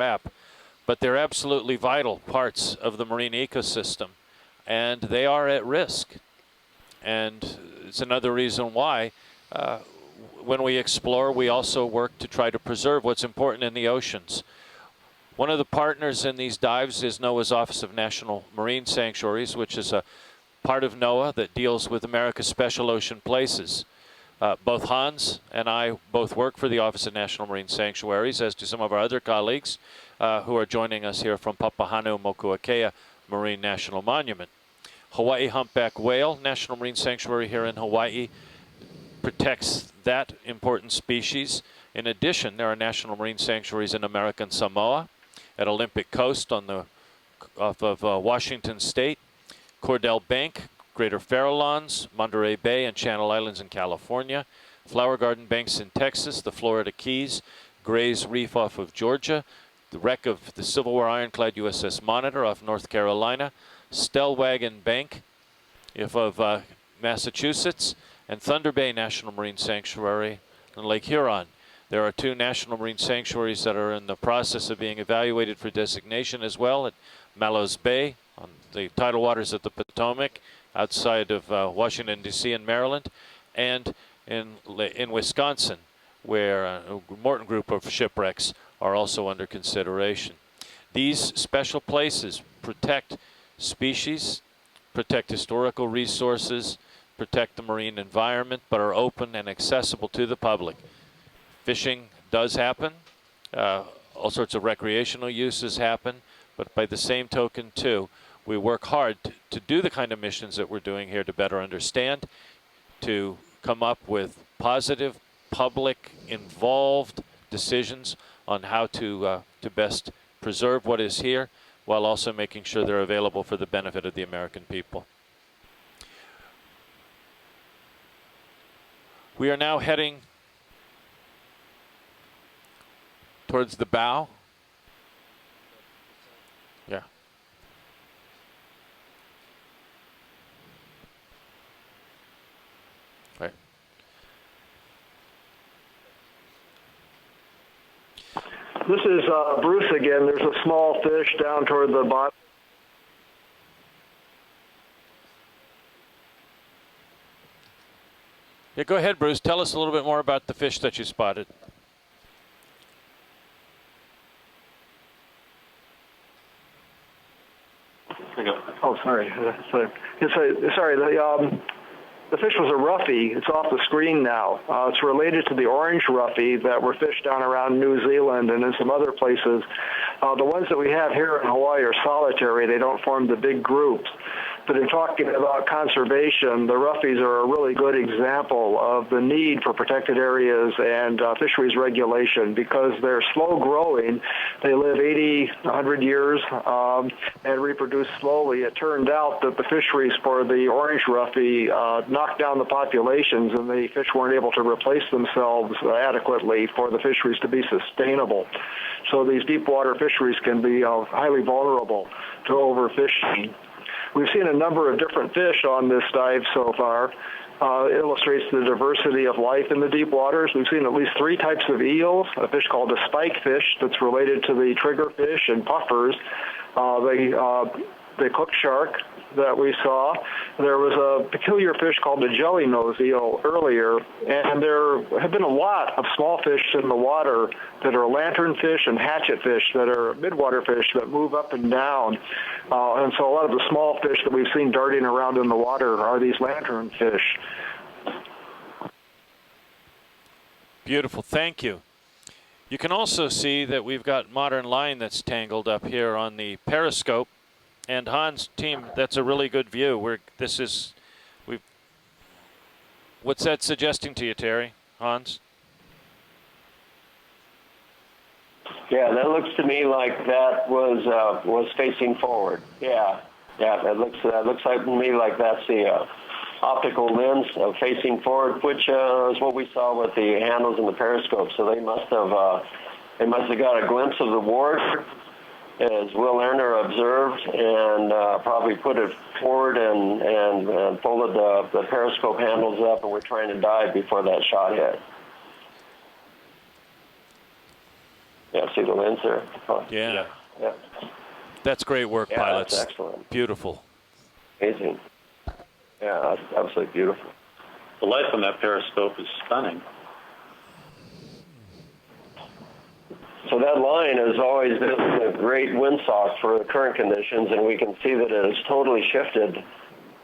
scrap, but they're absolutely vital parts of the marine ecosystem, and they are at risk. And it's another reason why when we explore, we also work to try to preserve what's important in the oceans. One of the partners in these dives is NOAA's Office of National Marine Sanctuaries, which is a part of NOAA that deals with America's special ocean places. Both Hans and I both work for the Office of National Marine Sanctuaries, as do some of our other colleagues who are joining us here from Papahānaumokuākea Marine National Monument. Hawaii Humpback Whale National Marine Sanctuary here in Hawaii protects that important species. In addition, there are national marine sanctuaries in American Samoa, at Olympic Coast on the off of Washington State, Cordell Bank, Greater Farallones, Monterey Bay and Channel Islands in California, Flower Garden Banks in Texas, the Florida Keys, Gray's Reef off of Georgia, the wreck of the Civil War ironclad USS Monitor off North Carolina, Stellwagen Bank of Massachusetts, and Thunder Bay National Marine Sanctuary in Lake Huron. There are 2 national marine sanctuaries that are in the process of being evaluated for designation as well, at Mallows Bay on the tidal waters of the Potomac outside of Washington, D.C. and Maryland, and in Wisconsin, where a Morton group of shipwrecks are also under consideration. These special places protect species, protect historical resources, protect the marine environment, but are open and accessible to the public. Fishing does happen, all sorts of recreational uses happen, but by the same token too, we work hard to do the kind of missions that we're doing here to better understand, to come up with positive, public, involved decisions on how to best preserve what is here, while also making sure they're available for the benefit of the American people. We are now heading towards the bow. Yeah. Right. This is Bruce again. There's a small fish down toward the bottom. Yeah, go ahead, Bruce. Tell us a little bit more about the fish that you spotted. Oh, sorry. The fish was a roughy. It's off the screen now. It's related to the orange roughy that were fished down around New Zealand and in some other places. The ones that we have here in Hawaii are solitary. They don't form the big groups. But in talking about conservation, the roughies are a really good example of the need for protected areas and fisheries regulation because they're slow growing. They live 80, 100 years and reproduce slowly. It turned out that the fisheries for the orange roughy knocked down the populations and the fish weren't able to replace themselves adequately for the fisheries to be sustainable. So these deep water fisheries can be highly vulnerable to overfishing. We've seen a number of different fish on this dive so far. It illustrates the diversity of life in the deep waters. We've seen at least 3 types of eels, a fish called a spike fish that's related to the triggerfish and puffers, the cook shark that we saw. There was a peculiar fish called the jelly nose eel earlier, and there have been a lot of small fish in the water that are lanternfish and hatchet fish that are midwater fish that move up and down. And so a lot of the small fish that we've seen darting around in the water are these lanternfish. Beautiful, thank you. You can also see that we've got modern line that's tangled up here on the periscope. And Hans' team, that's a really good view. What's that suggesting to you, Terry? Hans? Yeah, that looks to me like that was facing forward. Yeah, that looks like to me like that's the optical lens facing forward, which is what we saw with the handles and the periscope. So they must have got a glimpse of the water, as Will Lerner observed, and probably put it forward and folded the periscope handles up, and we're trying to dive before that shot hit. Yeah, see the lens there? Oh, Yeah. yeah. That's great work, Yeah, pilots. that's excellent. Beautiful. Amazing. Yeah, that's absolutely beautiful. The light on that periscope is stunning. So that line has always been a great windsock for the current conditions, and we can see that it has totally shifted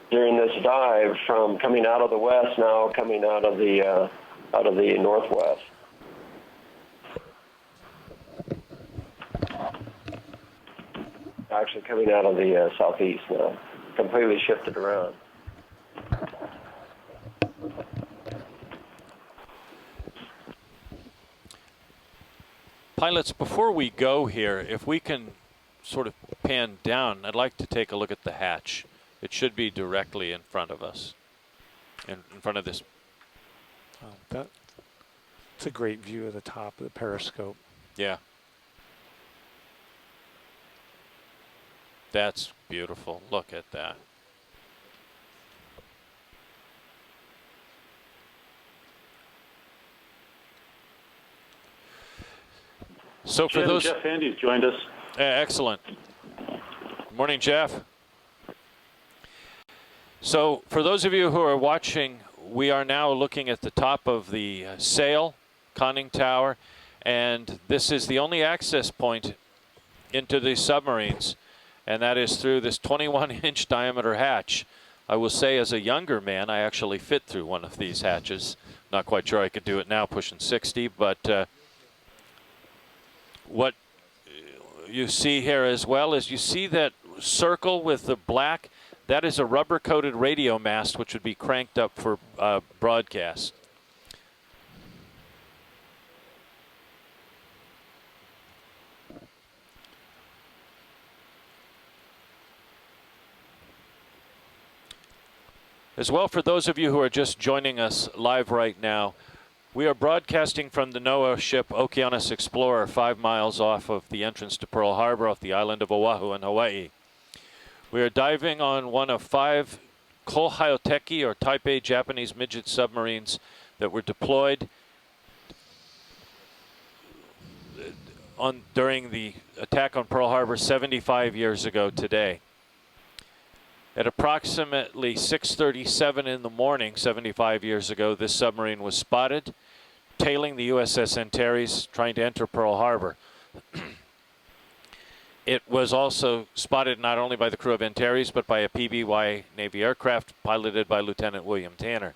during this dive from coming out of the west, now coming out of the northwest. Actually coming out of the southeast now, completely shifted around. Pilots, before we go here, if we can sort of pan down, I'd like to take a look at the hatch. It should be directly in front of us, in front of this. Oh, that's a great view of the top of the periscope. Yeah. That's beautiful. Look at that. So for those, Jeff Andy's joined us. excellent. Good morning, Jeff. So for those of you who are watching, we are now looking at the top of the sail conning tower, and this is the only access point into these submarines, and that is through this 21-inch diameter hatch. I will say, as a younger man, I actually fit through one of these hatches. Not quite sure I could do it now, pushing 60, but what you see here as well is you see that circle with the black. That is a rubber-coated radio mast, which would be cranked up for broadcast. As well, for those of you who are just joining us live right now, we are broadcasting from the NOAA ship Okeanos Explorer, 5 miles off of the entrance to Pearl Harbor off the island of Oahu in Hawaii. We are diving on one of 5 Kohaoteki, or Type A Japanese midget submarines that were deployed during the attack on Pearl Harbor 75 years ago today. At approximately 6:37 in the morning, 75 years ago, this submarine was spotted, tailing the USS Antares, trying to enter Pearl Harbor. It was also spotted not only by the crew of Antares, but by a PBY Navy aircraft piloted by Lieutenant William Tanner.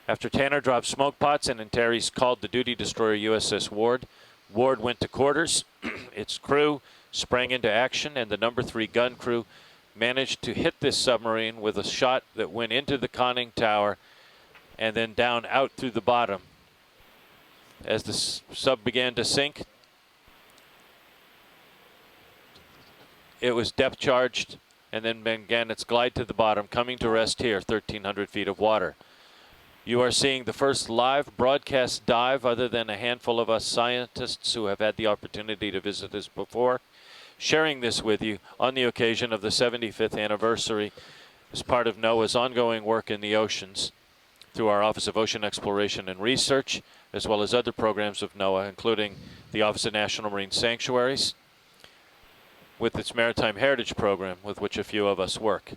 After Tanner dropped smoke pots and Antares called the duty destroyer USS Ward, Ward went to quarters. Its crew sprang into action, and the number 3 gun crew managed to hit this submarine with a shot that went into the conning tower and then down out through the bottom. As the sub began to sink, it was depth charged and then began its glide to the bottom, coming to rest here, 1,300 feet of water. You are seeing the first live broadcast dive, other than a handful of us scientists who have had the opportunity to visit us before, sharing this with you on the occasion of the 75th anniversary as part of NOAA's ongoing work in the oceans through our Office of Ocean Exploration and Research, as well as other programs of NOAA, including the Office of National Marine Sanctuaries, with its Maritime Heritage Program, with which a few of us work.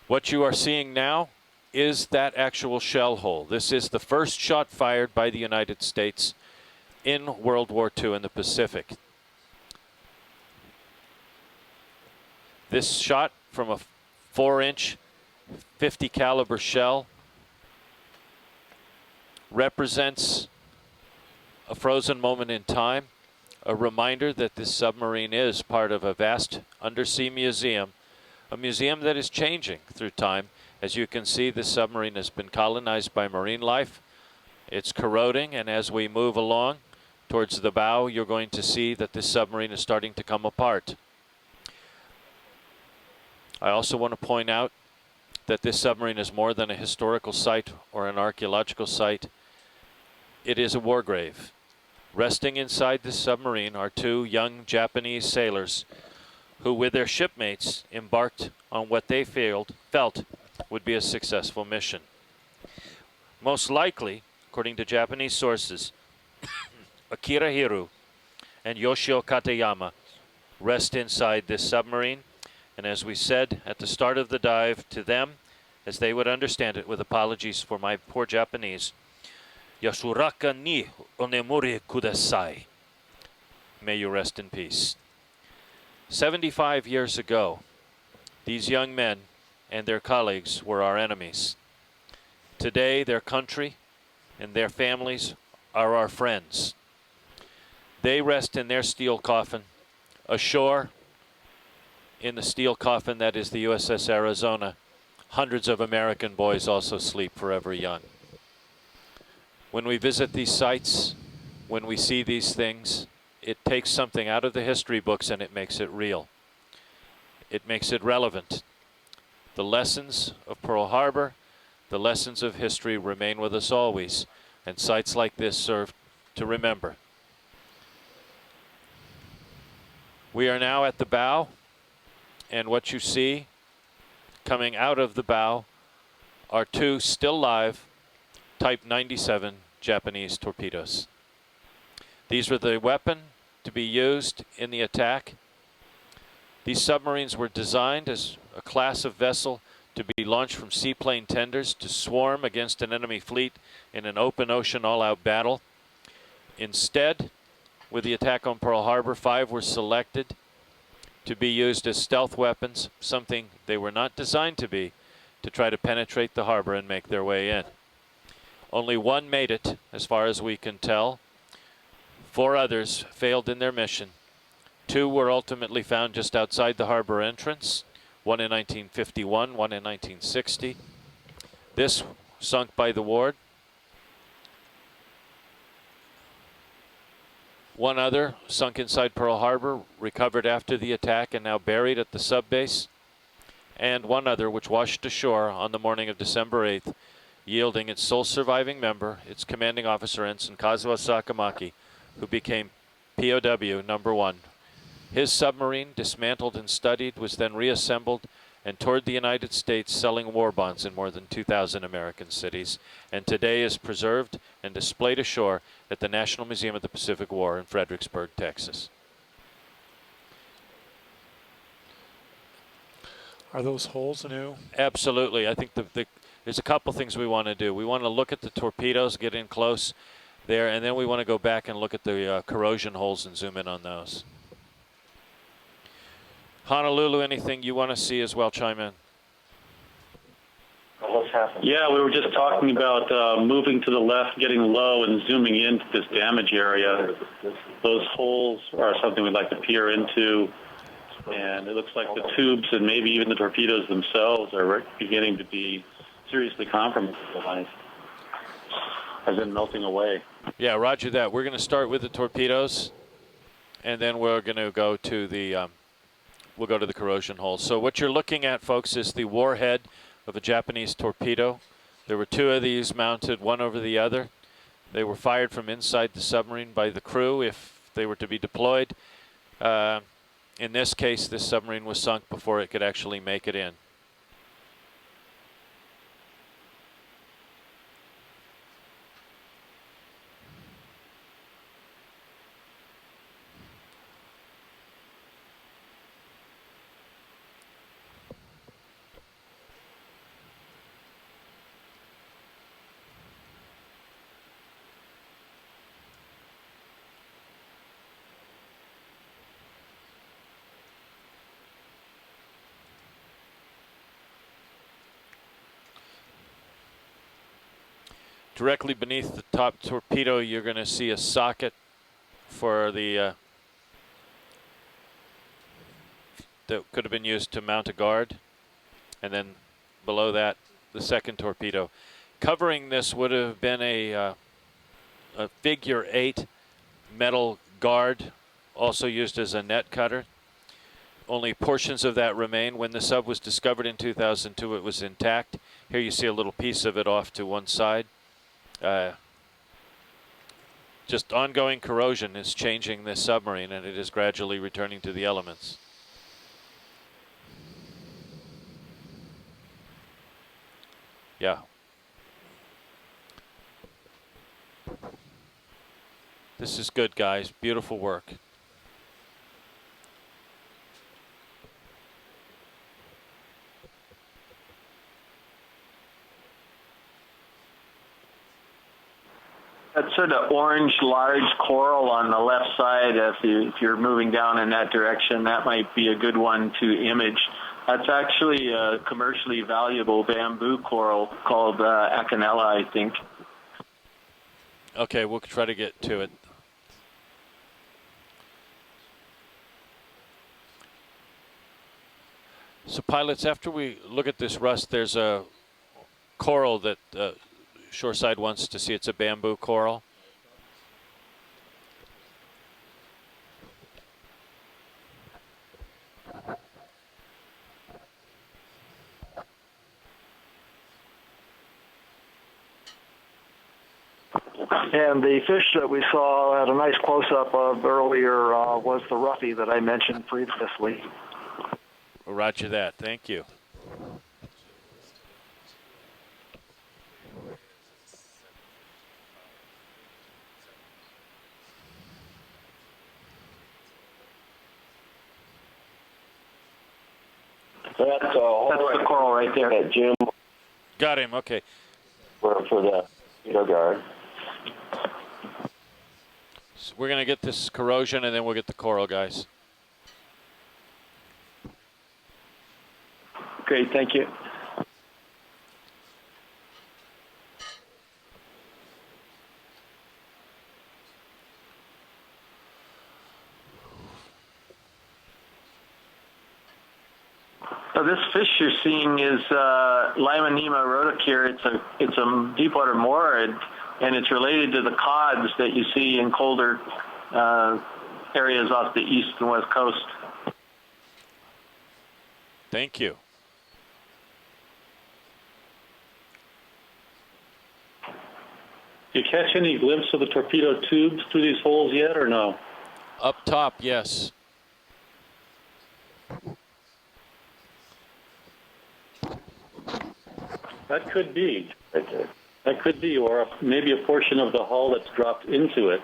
What you are seeing now is that actual shell hole. This is the first shot fired by the United States in World War II in the Pacific. This shot from a 4-inch 50 caliber shell represents a frozen moment in time, a reminder that this submarine is part of a vast undersea museum, a museum that is changing through time. As you can see, this submarine has been colonized by marine life. It's corroding, and as we move along towards the bow, you're going to see that this submarine is starting to come apart. I also want to point out that this submarine is more than a historical site or an archaeological site. It is a war grave. Resting inside this submarine are 2 young Japanese sailors who, with their shipmates, embarked on what they felt would be a successful mission. Most likely, according to Japanese sources, Akira Hiru and Yoshio Katayama rest inside this submarine. And as we said at the start of the dive to them, as they would understand it, with apologies for my poor Japanese, Yasuraka ni onemuri kudasai. May you rest in peace. 75 years ago, these young men and their colleagues were our enemies. Today, their country and their families are our friends. They rest in their steel coffin, ashore in the steel coffin that is the USS Arizona. Hundreds of American boys also sleep forever young. When we visit these sites, when we see these things, it takes something out of the history books and it makes it real. It makes it relevant. The lessons of Pearl Harbor, the lessons of history remain with us always, and sites like this serve to remember. We are now at the bow, and what you see coming out of the bow are two still live Type 97 Japanese torpedoes. These were the weapon to be used in the attack. These submarines were designed as a class of vessel to be launched from seaplane tenders to swarm against an enemy fleet in an open ocean all-out battle. Instead, with the attack on Pearl Harbor, 5 were selected to be used as stealth weapons, something they were not designed to be, to try to penetrate the harbor and make their way in. Only 1 made it, as far as we can tell. 4 others failed in their mission. 2 were ultimately found just outside the harbor entrance, one in 1951, one in 1960. This sunk by the Ward. 1 other sunk inside Pearl Harbor, recovered after the attack and now buried at the subbase. And 1 other which washed ashore on the morning of December 8th, yielding its sole surviving member, its commanding officer, Ensign Kazuo Sakamaki, who became POW number 1. His submarine, dismantled and studied, was then reassembled and toured the United States selling war bonds in more than 2,000 American cities, and today is preserved and displayed ashore at the National Museum of the Pacific War in Fredericksburg, Texas. Are those holes new? Absolutely. I think there's a couple things we want to do. We want to look at the torpedoes, get in close there, and then we want to go back and look at the corrosion holes and zoom in on those. Honolulu, anything you want to see as well, chime in. What's happened? Yeah, we were just talking about moving to the left, getting low, and zooming into this damage area. Those holes are something we'd like to peer into, and it looks like the tubes and maybe even the torpedoes themselves are beginning to be seriously compromised, as in melting away. Yeah, roger that. We're going to start with the torpedoes, and then we're going to go to the we'll go to the corrosion holes. So what you're looking at, folks, is the warhead of a Japanese torpedo. There were 2 of these mounted, one over the other. They were fired from inside the submarine by the crew if they were to be deployed. In this case, this submarine was sunk before it could actually make it in. Directly beneath the top torpedo, you're going to see a socket for the that could have been used to mount a guard, and then below that, the second torpedo. Covering this would have been a figure 8 metal guard, also used as a net cutter. Only portions of that remain. When the sub was discovered in 2002, it was intact. Here you see a little piece of it off to one side. Just ongoing corrosion is changing this submarine, and it is gradually returning to the elements. Yeah. This is good, guys. Beautiful work. That sort of orange large coral on the left side, if you're moving down in that direction, that might be a good one to image. That's actually a commercially valuable bamboo coral called Acanella, I think. Okay, we'll try to get to it. So pilots, after we look at this rust, there's a coral that Shoreside wants to see. It's a bamboo coral. And the fish that we saw had a nice close-up of earlier was the roughy that I mentioned previously. Roger that. Thank you. That's the coral right there. That Jim Got him. Okay. for the mosquito guard. So we're going to get this corrosion, and then we'll get the coral, guys. Great, thank you. So this fish you're seeing is Limonema rhodocure. It's a deepwater morid, and it's related to the cods that you see in colder areas off the east and west coast. Thank you. Do you catch any glimpse of the torpedo tubes through these holes yet, or no? Up top, yes. That could be. That could be, or maybe a portion of the hull that's dropped into it.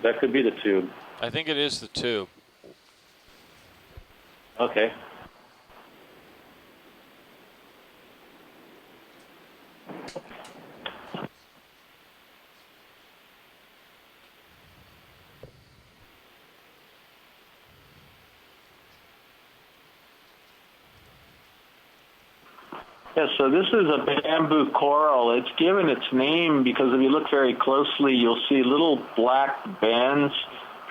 That could be the tube. I think it is the tube. Okay. Yeah, so this is a bamboo coral. It's given its name because if you look very closely, you'll see little black bands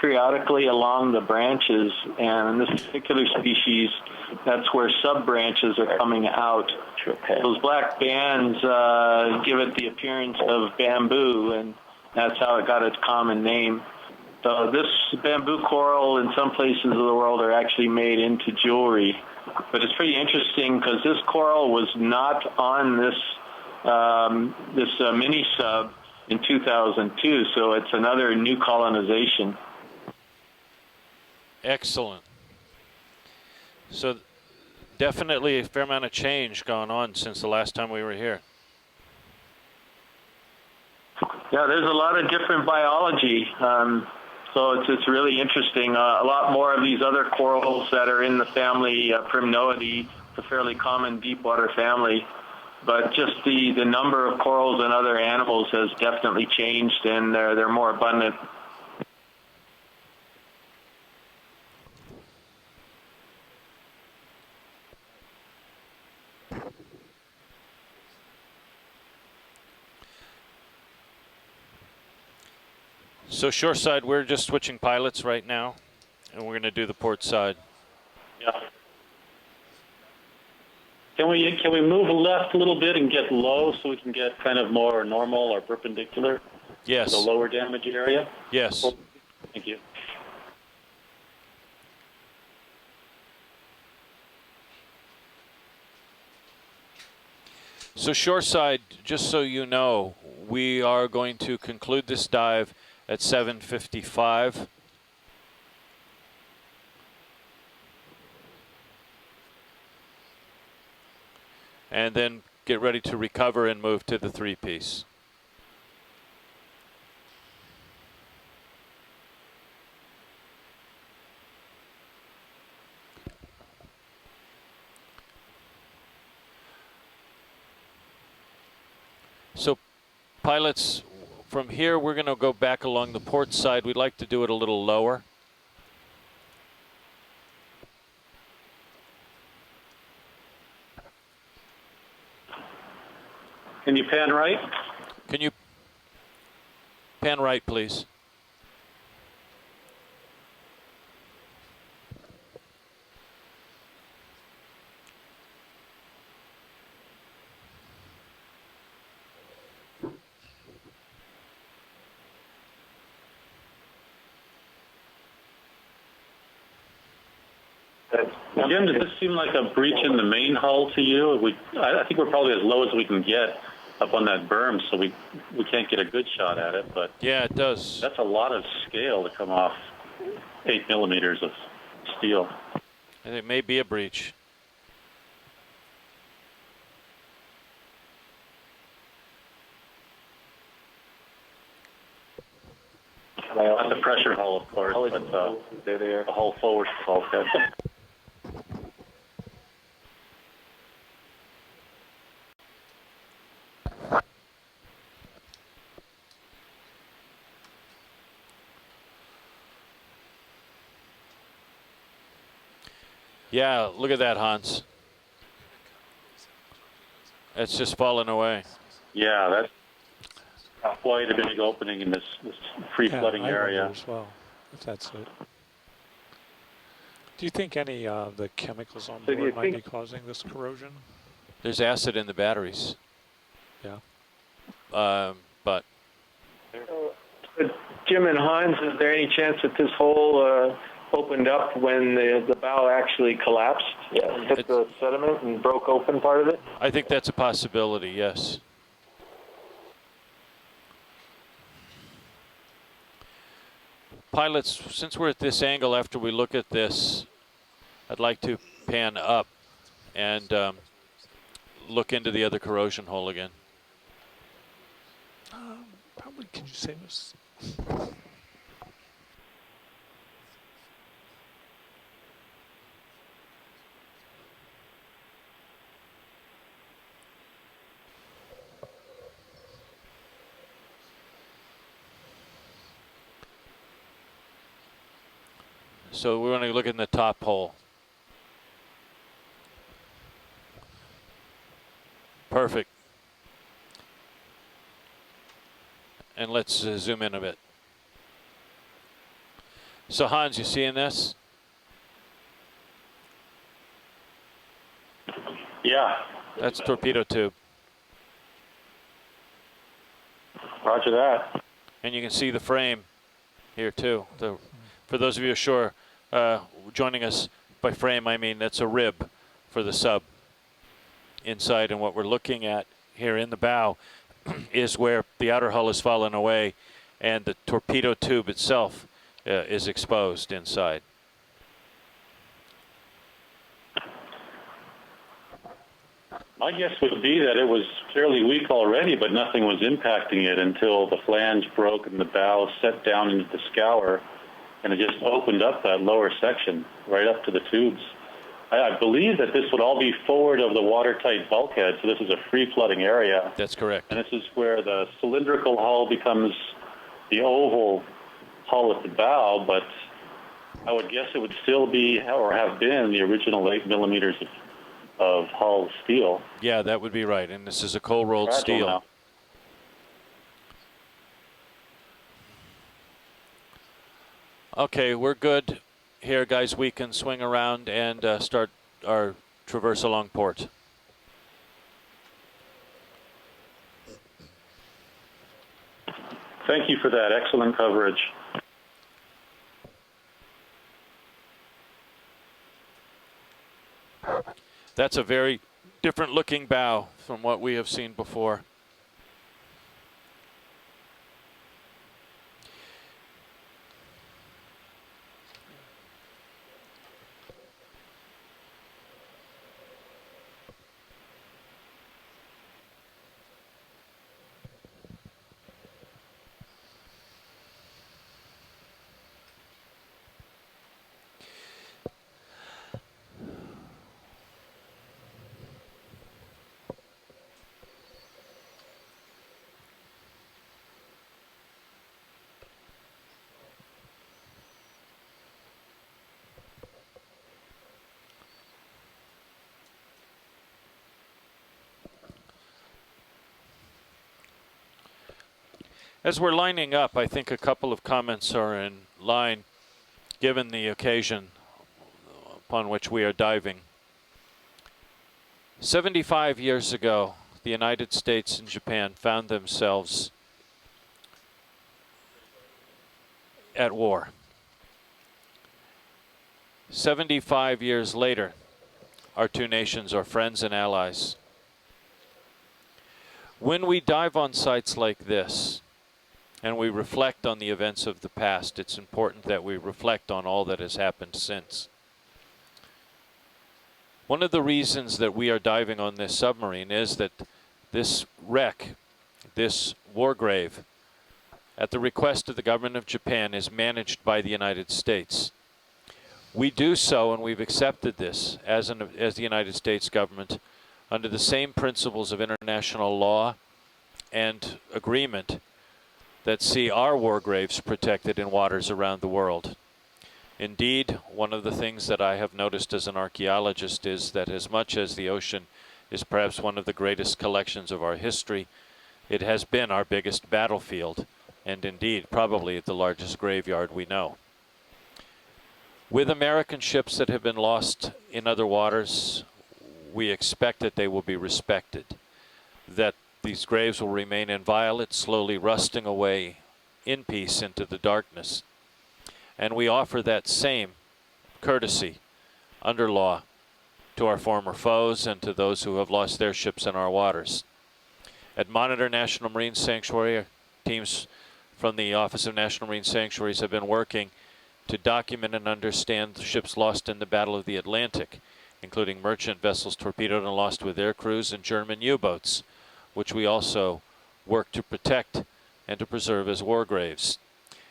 periodically along the branches. And in this particular species, that's where sub-branches are coming out. Okay. Those black bands give it the appearance of bamboo, and that's how it got its common name. So this bamboo coral in some places of the world are actually made into jewelry. But it's pretty interesting because this coral was not on this mini sub in 2002, so it's another new colonization. Excellent. So definitely a fair amount of change gone on since the last time we were here. Yeah, there's a lot of different biology. So it's really interesting. A lot more of these other corals that are in the family Primnoidae, a fairly common deep water family. But just the number of corals and other animals has definitely changed, and they're more abundant. So shoreside, we're just switching pilots right now, and we're going to do the port side. Yeah. Can we move left a little bit and get low so we can get kind of more normal or perpendicular? Yes. The lower damage area? Yes. Thank you. So shoreside, just so you know, we are going to conclude this dive at 7:55. And then get ready to recover and move to the three-piece. So pilots, from here, we're going to go back along the port side. We'd like to do it a little lower. Can you pan right? Can you pan right, please? Jim, does this seem like a breach in the main hull to you? I think we're probably as low as we can get up on that berm, so we can't get a good shot at it. But yeah, it does. That's a lot of scale to come off 8 millimeters of steel. And it may be a breach. Not the pressure hull, of course, but the hull forward bulkhead. Yeah, look at that, Hans. It's just fallen away. Yeah, that's quite a big opening in this free-flooding area. As well, if that's it. Do you think any of the chemicals on board might be causing this corrosion? There's acid in the batteries. Yeah. But Jim and Hans, is there any chance that this hole opened up when the bow actually collapsed, hit the sediment and broke open part of it? I think that's a possibility, yes. Pilots, since we're at this angle, after we look at this, I'd like to pan up and look into the other corrosion hole again. Probably, can you save us? So we're going to look in the top hole. Perfect. And let's zoom in a bit. So Hans, you seeing this? Yeah. That's torpedo tube. Roger that. And you can see the frame here too. For those of you sure joining us by frame, I mean that's a rib for the sub inside, and what we're looking at here in the bow is where the outer hull has fallen away and the torpedo tube itself is exposed inside. My guess would be that it was fairly weak already, but nothing was impacting it until the flange broke and the bow set down into the scour, and it just opened up that lower section right up to the tubes. I believe that this would all be forward of the watertight bulkhead, so this is a free-flooding area. That's correct. And this is where the cylindrical hull becomes the oval hull at the bow, but I would guess it would still be, or have been, the original 8 millimeters of hull steel. Yeah, that would be right. And this is a cold rolled steel. Now. Okay, we're good here, guys. We can swing around and start our traverse along port. Thank you for that. Excellent coverage. That's a very different looking bow from what we have seen before. As we're lining up, I think a couple of comments are in line, given the occasion upon which we are diving. 75 years ago, the United States and Japan found themselves at war. 75 years later, our two nations are friends and allies. When we dive on sites like this, and we reflect on the events of the past, it's important that we reflect on all that has happened since. One of the reasons that we are diving on this submarine is that this wreck, this war grave, at the request of the government of Japan, is managed by the United States. We do so, and we've accepted this as the United States government, under the same principles of international law and agreement that see our war graves protected in waters around the world. Indeed, one of the things that I have noticed as an archaeologist is that as much as the ocean is perhaps one of the greatest collections of our history, it has been our biggest battlefield, and indeed probably the largest graveyard we know. With American ships that have been lost in other waters, we expect that they will be respected, that these graves will remain inviolate, slowly rusting away in peace into the darkness. And we offer that same courtesy under law to our former foes and to those who have lost their ships in our waters. At Monitor National Marine Sanctuary, teams from the Office of National Marine Sanctuaries have been working to document and understand the ships lost in the Battle of the Atlantic, including merchant vessels torpedoed and lost with air crews and German U-boats, which we also work to protect and to preserve as war graves.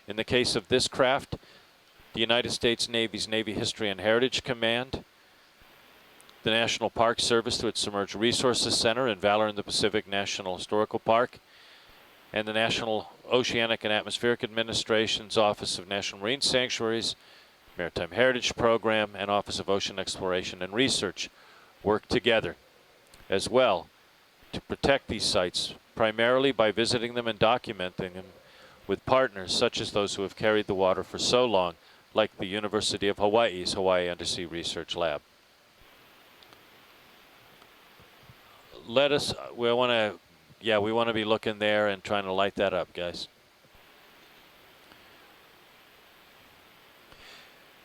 In the case of this craft, the United States Navy's Navy History and Heritage Command, the National Park Service through its Submerged Resources Center and Valor in the Pacific National Historical Park, and the National Oceanic and Atmospheric Administration's Office of National Marine Sanctuaries, Maritime Heritage Program, and Office of Ocean Exploration and Research work together as well to protect these sites, primarily by visiting them and documenting them with partners such as those who have carried the water for so long, like the University of Hawaii's Hawaii Undersea Research Lab. We want to be looking there and trying to light that up, guys.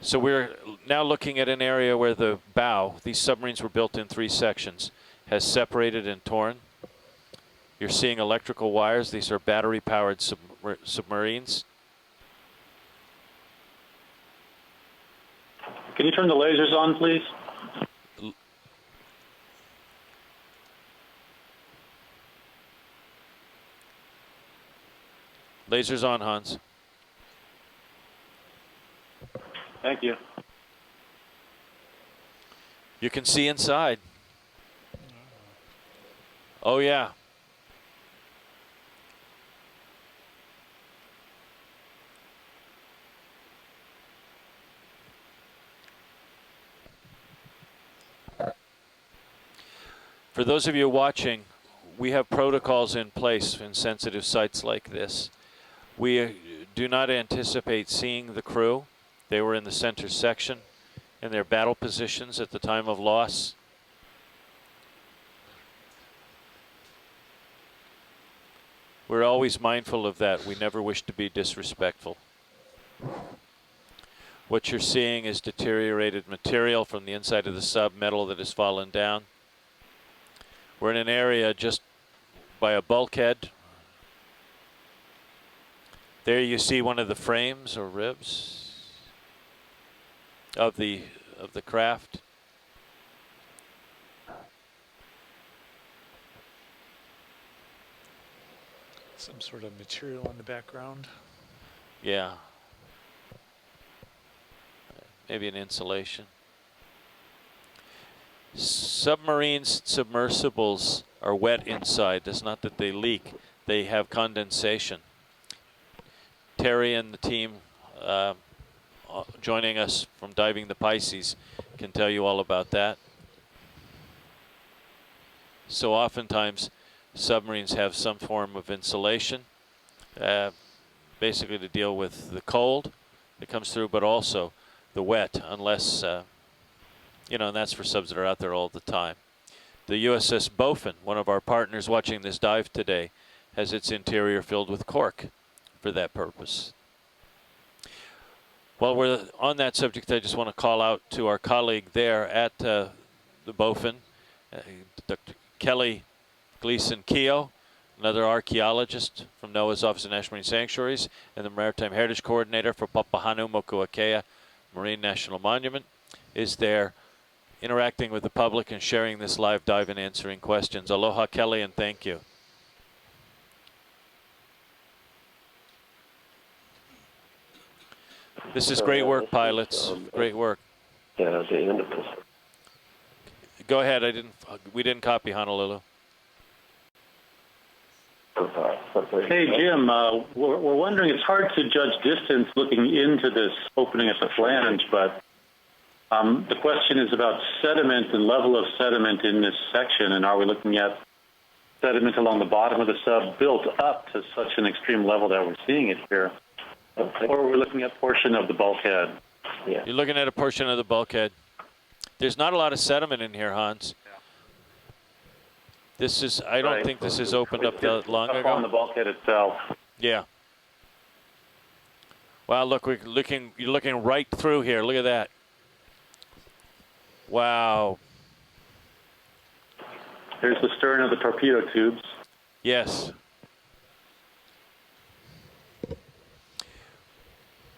So we're now looking at an area where the bow, these submarines were built in 3 sections, has separated and torn. You're seeing electrical wires. These are battery-powered submarines. Can you turn the lasers on, please? Lasers on, Hans. Thank you. You can see inside. Oh, yeah. For those of you watching, we have protocols in place in sensitive sites like this. We do not anticipate seeing the crew. They were in the center section in their battle positions at the time of loss. We're always mindful of that. We never wish to be disrespectful. What you're seeing is deteriorated material from the inside of the sub, metal that has fallen down. We're in an area just by a bulkhead. There you see one of the frames or ribs of the craft. Some sort of material in the background. Yeah. Maybe an insulation. Submarines, submersibles are wet inside. It's not that they leak. They have condensation. Terry and the team joining us from Diving the Pisces can tell you all about that. So oftentimes submarines have some form of insulation basically to deal with the cold that comes through, but also the wet, unless, you know, and that's for subs that are out there all the time. The USS Bofin, one of our partners watching this dive today, has its interior filled with cork for that purpose. While we're on that subject, I just want to call out to our colleague there at the Bofin, Dr. Kelly Gleason Keogh, another archaeologist from NOAA's Office of National Marine Sanctuaries and the Maritime Heritage Coordinator for Papahānaumokuākea Marine National Monument, is there interacting with the public and sharing this live dive and answering questions. Aloha, Kelly, and thank you. This is great work, pilots. Great work. Yeah, the end of this. Go ahead. We didn't copy Honolulu. Hey, Jim, we're wondering, it's hard to judge distance looking into this opening at the flange, but the question is about sediment and level of sediment in this section, and are we looking at sediment along the bottom of the sub built up to such an extreme level that we're seeing it here? Or are we looking at a portion of the bulkhead? Yeah. You're looking at a portion of the bulkhead. There's not a lot of sediment in here, Hans. This is, I don't think this is opened up that long ago. On the bulkhead itself. Yeah. Wow, look, you're looking right through here. Look at that. Wow. Here's the stern of the torpedo tubes. Yes.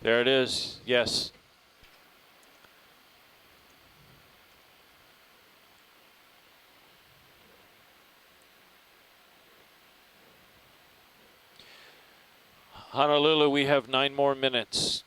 There it is. Yes. Honolulu, we have 9 more minutes.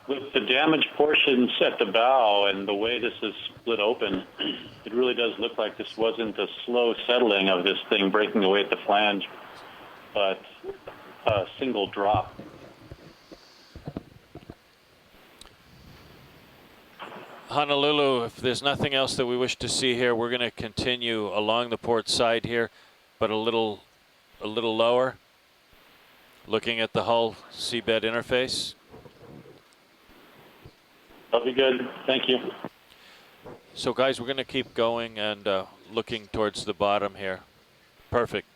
With the damaged portions at the bow and the way this is split open, it really does look like this wasn't a slow settling of this thing breaking away at the flange, but a single drop. Honolulu, if there's nothing else that we wish to see here, we're going to continue along the port side here, but a little lower, looking at the hull seabed interface. That'll be good. Thank you. So guys, we're going to keep going and looking towards the bottom here. Perfect.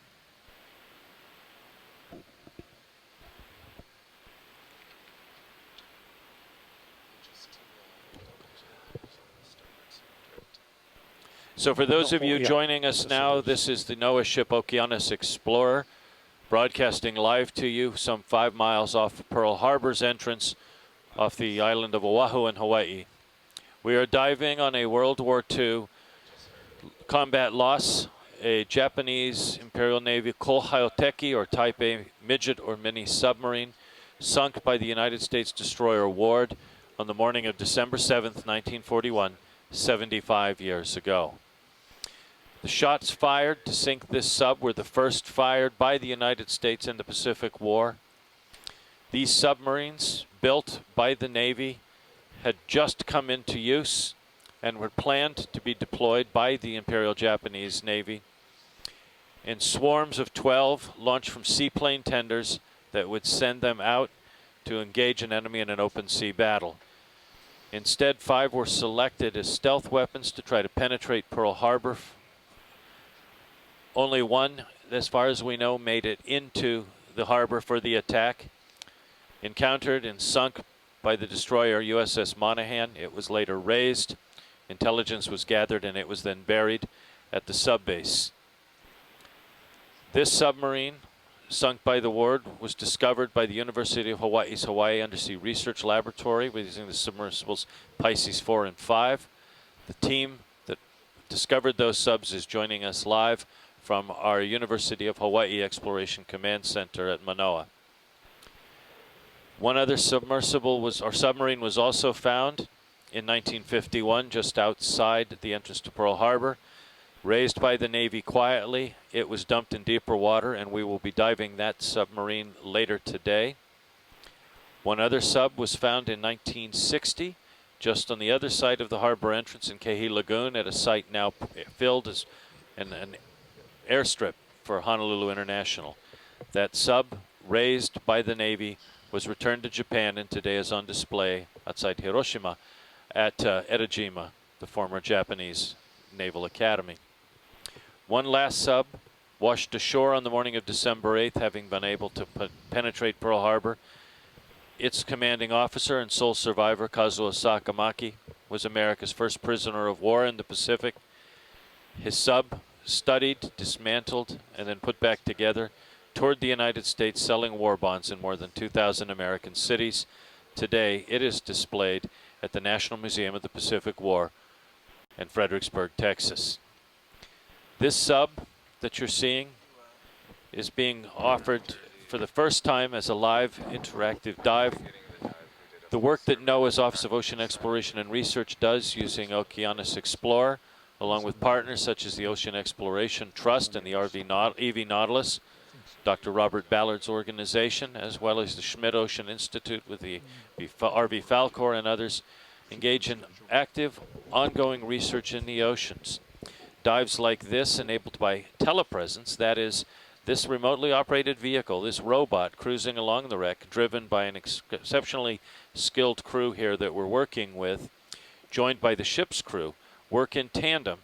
So for those of you joining us now, this is the NOAA ship Okeanos Explorer, broadcasting live to you some 5 miles off Pearl Harbor's entrance off the island of Oahu in Hawaii. We are diving on a World War II combat loss, a Japanese Imperial Navy Kohaoteki or Type A midget or mini submarine sunk by the United States destroyer Ward on the morning of December 7th, 1941, 75 years ago. The shots fired to sink this sub were the first fired by the United States in the Pacific War. These submarines, built by the Navy, had just come into use and were planned to be deployed by the Imperial Japanese Navy in swarms of 12 launched from seaplane tenders that would send them out to engage an enemy in an open sea battle. Instead, 5 were selected as stealth weapons to try to penetrate Pearl Harbor. Only 1, as far as we know, made it into the harbor for the attack. Encountered and sunk by the destroyer USS Monaghan. It was later raised. Intelligence was gathered and it was then buried at the subbase. This submarine, sunk by the Ward, was discovered by the University of Hawaii's Hawaii Undersea Research Laboratory using the submersibles Pisces 4 and 5. The team that discovered those subs is joining us live from our University of Hawaii Exploration Command Center at Manoa. One other submersible submarine was also found in 1951 just outside the entrance to Pearl Harbor. Raised by the Navy quietly, it was dumped in deeper water, and we will be diving that submarine later today. One other sub was found in 1960, just on the other side of the harbor entrance in Kehi Lagoon, at a site now filled as an airstrip for Honolulu International. That sub, raised by the Navy, was returned to Japan and today is on display outside Hiroshima at Etajima, the former Japanese Naval Academy. One last sub washed ashore on the morning of December 8th, having been able to penetrate Pearl Harbor. Its commanding officer and sole survivor, Kazuo Sakamaki, was America's first prisoner of war in the Pacific. His sub, studied, dismantled, and then put back together, toured the United States selling war bonds in more than 2,000 American cities. Today, it is displayed at the National Museum of the Pacific War in Fredericksburg, Texas. This sub that you're seeing is being offered for the first time as a live interactive dive. The work that NOAA's Office of Ocean Exploration and Research does using Okeanos Explorer, along with partners such as the Ocean Exploration Trust and the EV Nautilus, Dr. Robert Ballard's organization, as well as the Schmidt Ocean Institute with the RV Falcor and others, engage in active, ongoing research in the oceans. Dives like this, enabled by telepresence, that is, this remotely operated vehicle, this robot cruising along the wreck, driven by an exceptionally skilled crew here that we're working with, joined by the ship's crew, work in tandem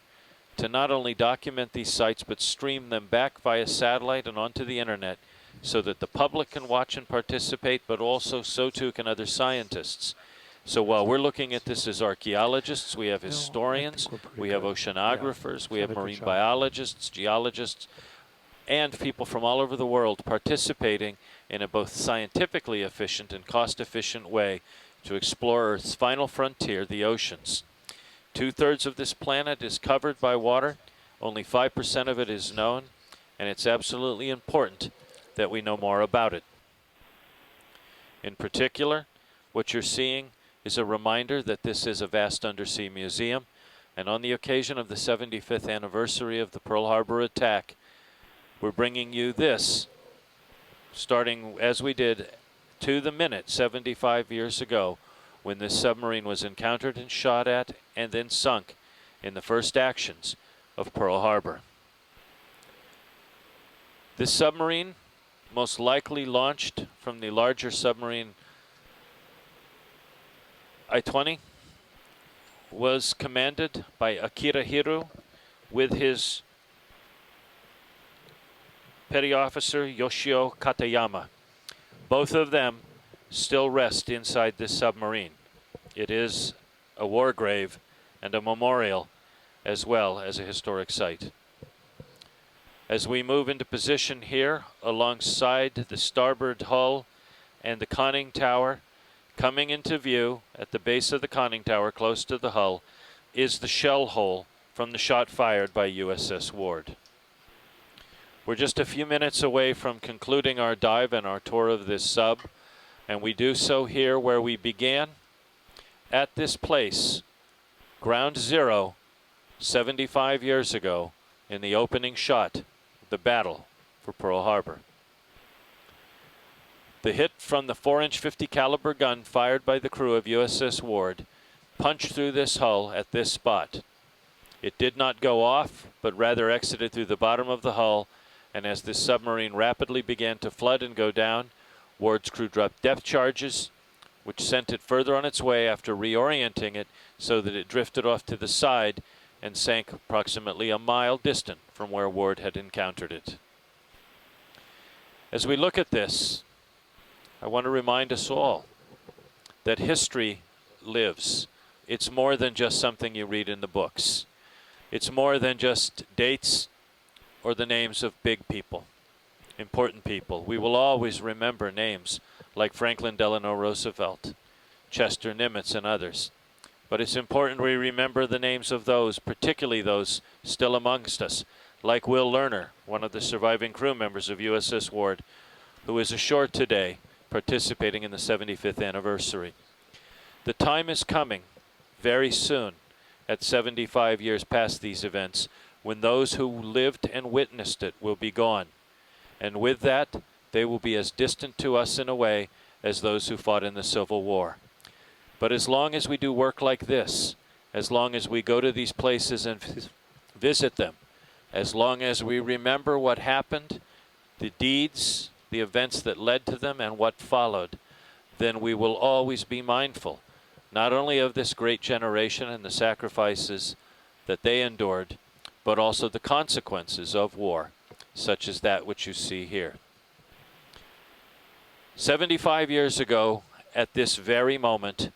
to not only document these sites but stream them back via satellite and onto the internet so that the public can watch and participate, but also so too can other scientists. So while we're looking at this as archaeologists, we have historians, we have oceanographers, we have marine biologists, geologists, and people from all over the world participating in a both scientifically efficient and cost-efficient way to explore Earth's final frontier, the oceans. 2/3 of this planet is covered by water, only 5% of it is known, and it's absolutely important that we know more about it. In particular, what you're seeing is a reminder that this is a vast undersea museum, and on the occasion of the 75th anniversary of the Pearl Harbor attack, we're bringing you this, starting as we did to the minute 75 years ago, when this submarine was encountered and shot at and then sunk in the first actions of Pearl Harbor. This submarine, most likely launched from the larger submarine I-20, was commanded by Akira Hiru with his petty officer Yoshio Katayama. Both of them still rest inside this submarine. It is a war grave and a memorial, as well as a historic site. As we move into position here alongside the starboard hull and the conning tower, coming into view at the base of the conning tower close to the hull is the shell hole from the shot fired by USS Ward. We're just a few minutes away from concluding our dive and our tour of this sub, and we do so here where we began, at this place, ground zero, 75 years ago, in the opening shot of the battle for Pearl Harbor. The hit from the 4-inch 50 caliber gun fired by the crew of USS Ward punched through this hull at this spot. It did not go off, but rather exited through the bottom of the hull, and as this submarine rapidly began to flood and go down, Ward's crew dropped depth charges, which sent it further on its way after reorienting it so that it drifted off to the side and sank approximately a mile distant from where Ward had encountered it. As we look at this, I want to remind us all that history lives. It's more than just something you read in the books. It's more than just dates or the names of big people, important people. We will always remember names like Franklin Delano Roosevelt, Chester Nimitz, and others. But it's important we remember the names of those, particularly those still amongst us, like Will Lerner, one of the surviving crew members of USS Ward, who is ashore today participating in the 75th anniversary. The time is coming very soon, at 75 years past these events, when those who lived and witnessed it will be gone. And with that, they will be as distant to us in a way as those who fought in the Civil War. But as long as we do work like this, as long as we go to these places and visit them, as long as we remember what happened, the deeds, the events that led to them, and what followed, then we will always be mindful, not only of this great generation and the sacrifices that they endured, but also the consequences of war, such as that which you see here. 75 years ago, at this very moment,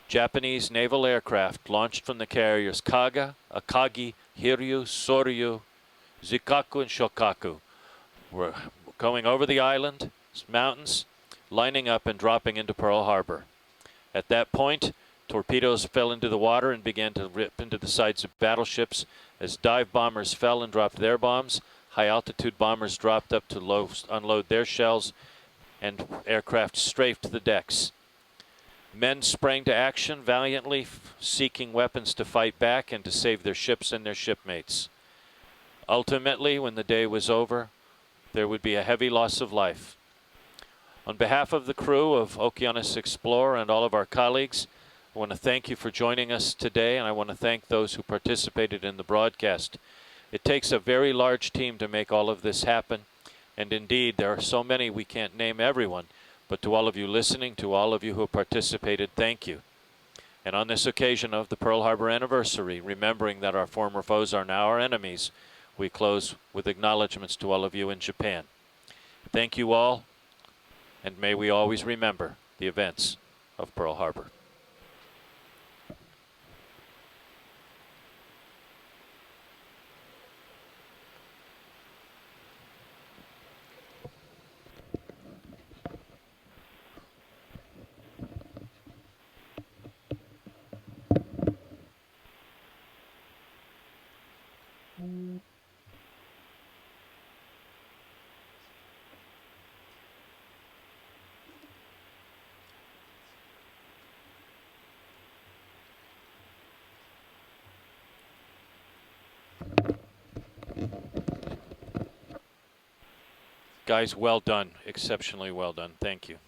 Japanese naval aircraft launched from the carriers Kaga, Akagi, Hiryu, Soryu, Zikaku, and Shokaku were going over the island, mountains, lining up and dropping into Pearl Harbor. At that point, torpedoes fell into the water and began to rip into the sides of battleships. As dive bombers fell and dropped their bombs, high-altitude bombers dropped up to unload their shells, and aircraft strafed the decks. Men sprang to action valiantly, seeking weapons to fight back and to save their ships and their shipmates. Ultimately, when the day was over, there would be a heavy loss of life. On behalf of the crew of Okeanos Explorer and all of our colleagues, I want to thank you for joining us today, and I want to thank those who participated in the broadcast. It takes a very large team to make all of this happen, and indeed, there are so many we can't name everyone, but to all of you listening, to all of you who participated, thank you. And on this occasion of the Pearl Harbor anniversary, remembering that our former foes are now our enemies, we close with acknowledgments to all of you in Japan. Thank you all, and may we always remember the events of Pearl Harbor. Guys, well done. Exceptionally well done. Thank you.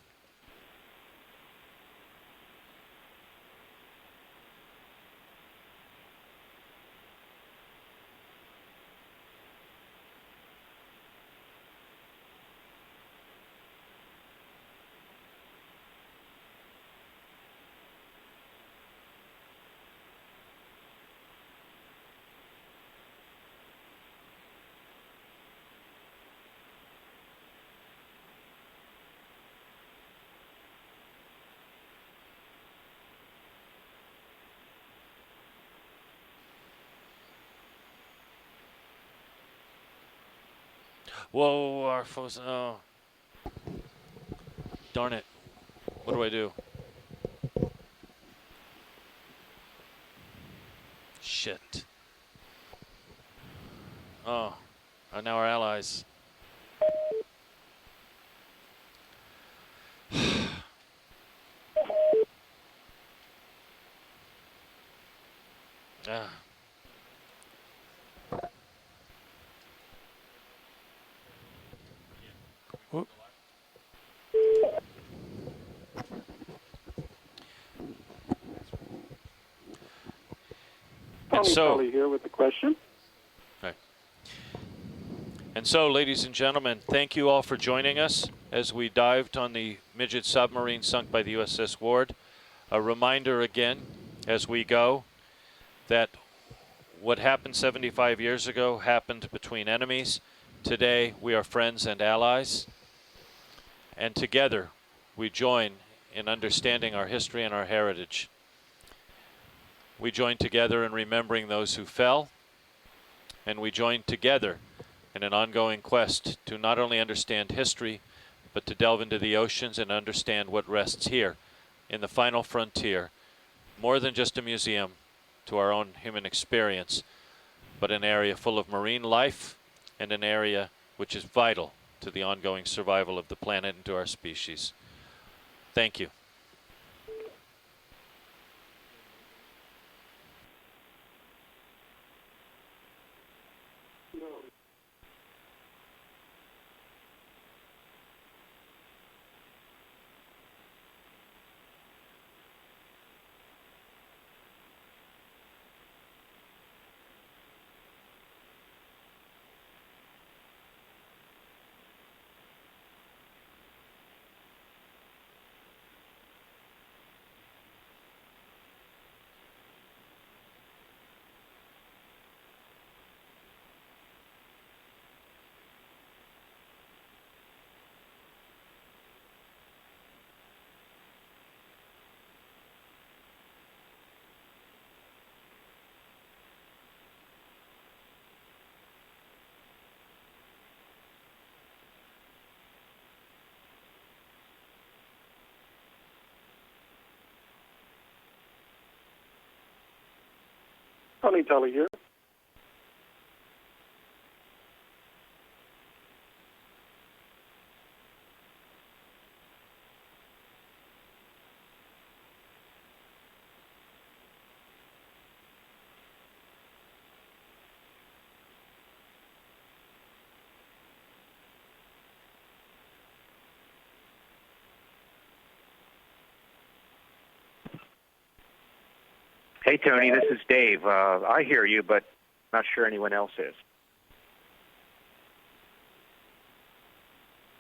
Whoa, our foes. Oh. Darn it. What do I do? Shit. Oh. Now our allies. Ah. Whoop. And so, here with the question. okay. And so, ladies and gentlemen, thank you all for joining us as we dived on the Midget submarine sunk by the USS Ward. A reminder again, as we go, that what happened 75 years ago happened between enemies. Today, we are friends and allies. And together, we join in understanding our history and our heritage. We join together in remembering those who fell, and we join together in an ongoing quest to not only understand history, but to delve into the oceans and understand what rests here in the final frontier, more than just a museum to our own human experience, but an area full of marine life and an area which is vital to the ongoing survival of the planet and to our species. Thank you. Tally here. Hey, Tony, this is Dave. I hear you, but not sure anyone else is.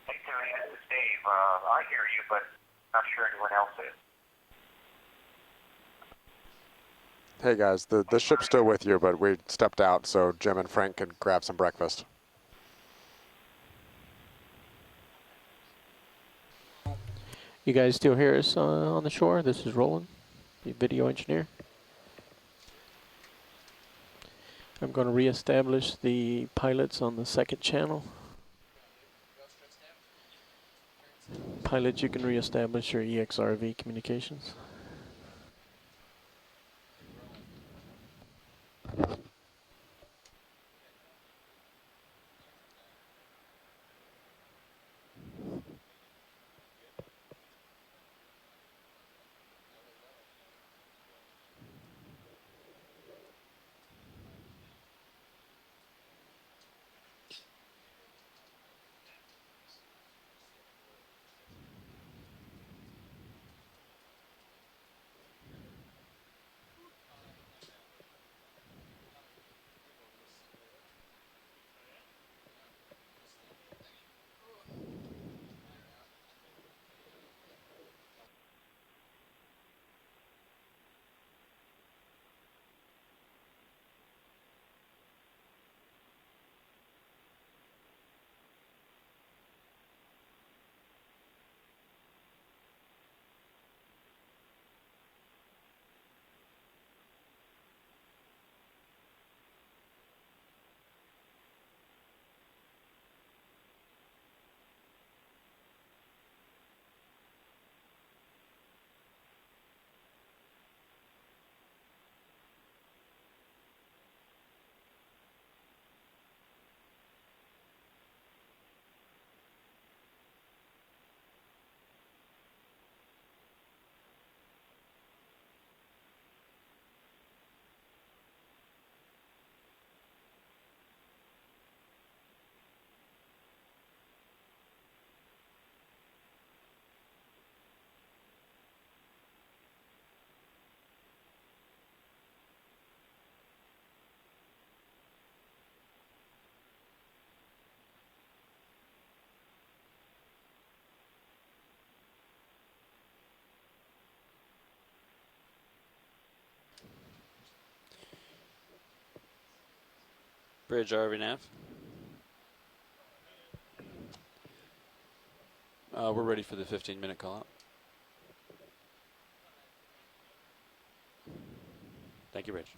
Hey, Tony, this is Dave. I hear you, but not sure anyone else is. Hey guys, the ship's still with you, but we stepped out so Jim and Frank can grab some breakfast. You guys still hear us on the shore? This is Roland, the video engineer. I'm going to reestablish the pilots on the second channel. Pilots, you can reestablish your EXRV communications. Bridge RV nav. We're ready for the 15-minute call out. Thank you, Bridge.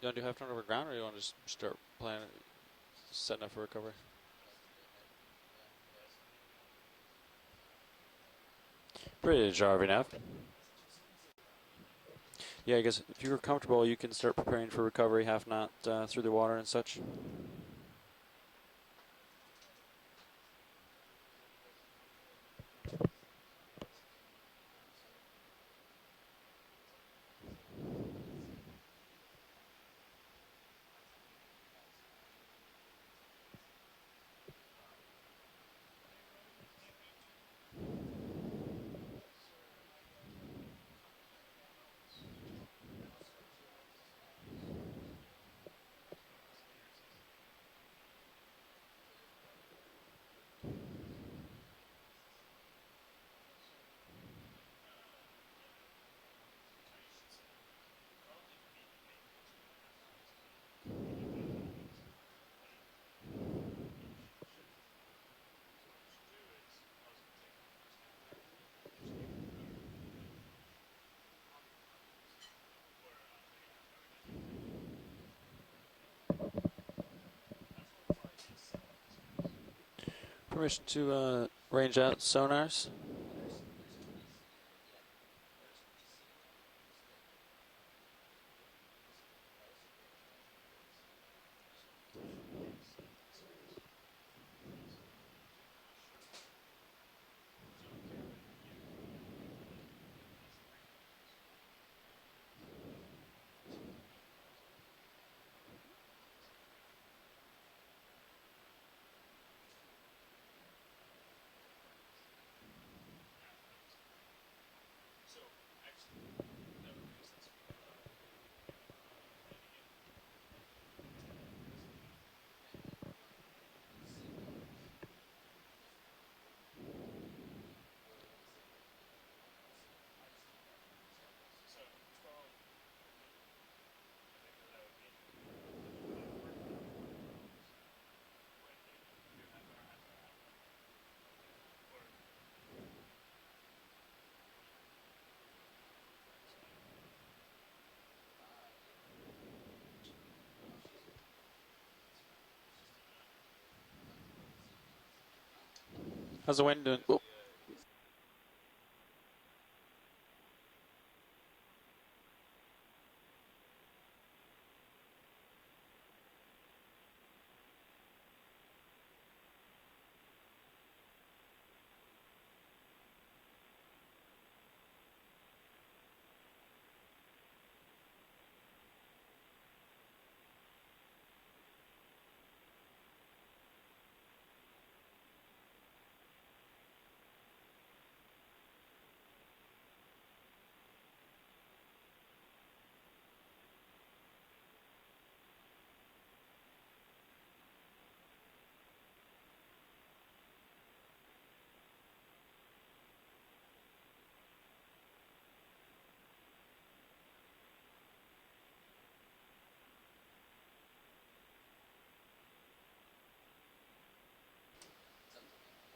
You want to do half turn over ground, or you want to just start planning, setting up for recovery? Bridge RV nav. Yeah, I guess if you're comfortable, you can start preparing for recovery, half knot through the water and such. Permission to range out sonars. How's the wind doing? Whoa.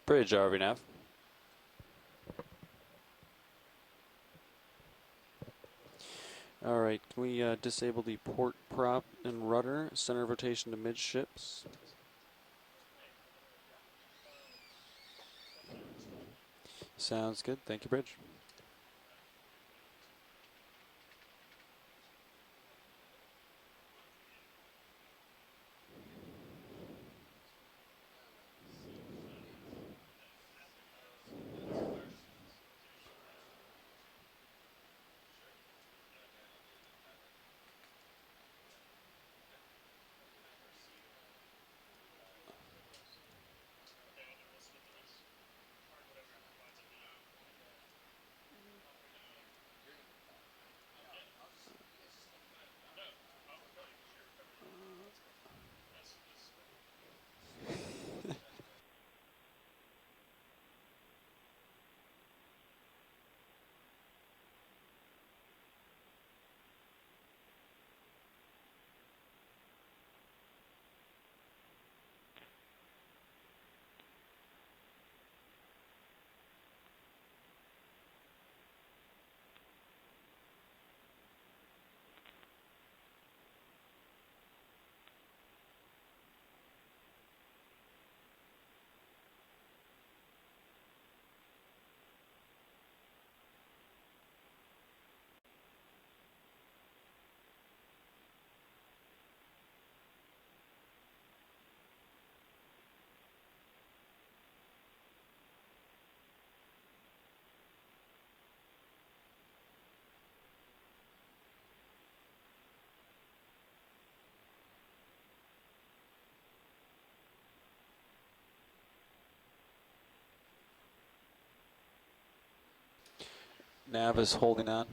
Bridge, RV nav. All right, can we disable the port prop and rudder, center of rotation to midships? Sounds good. Thank you, Bridge. Nav is holding on.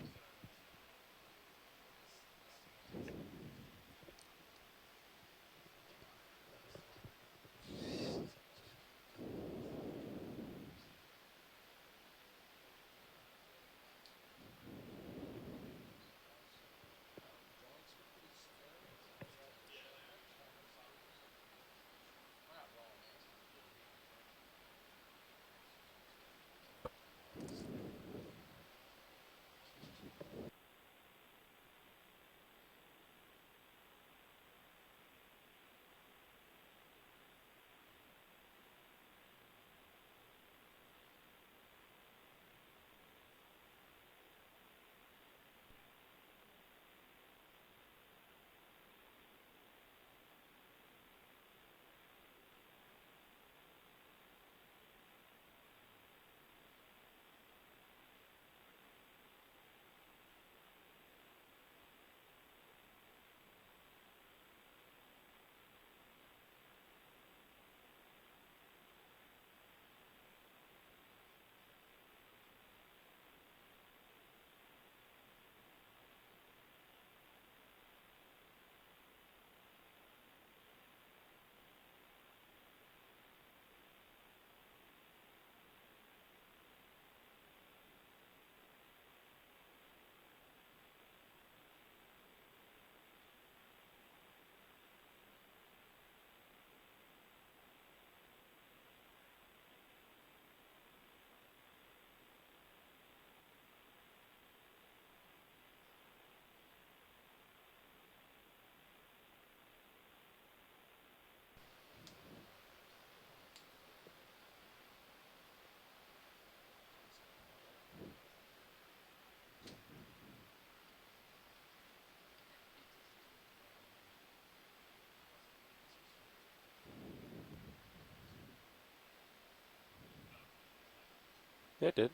Yeah, it did.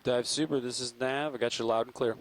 Dive Super, this is Nav. I got you loud and clear.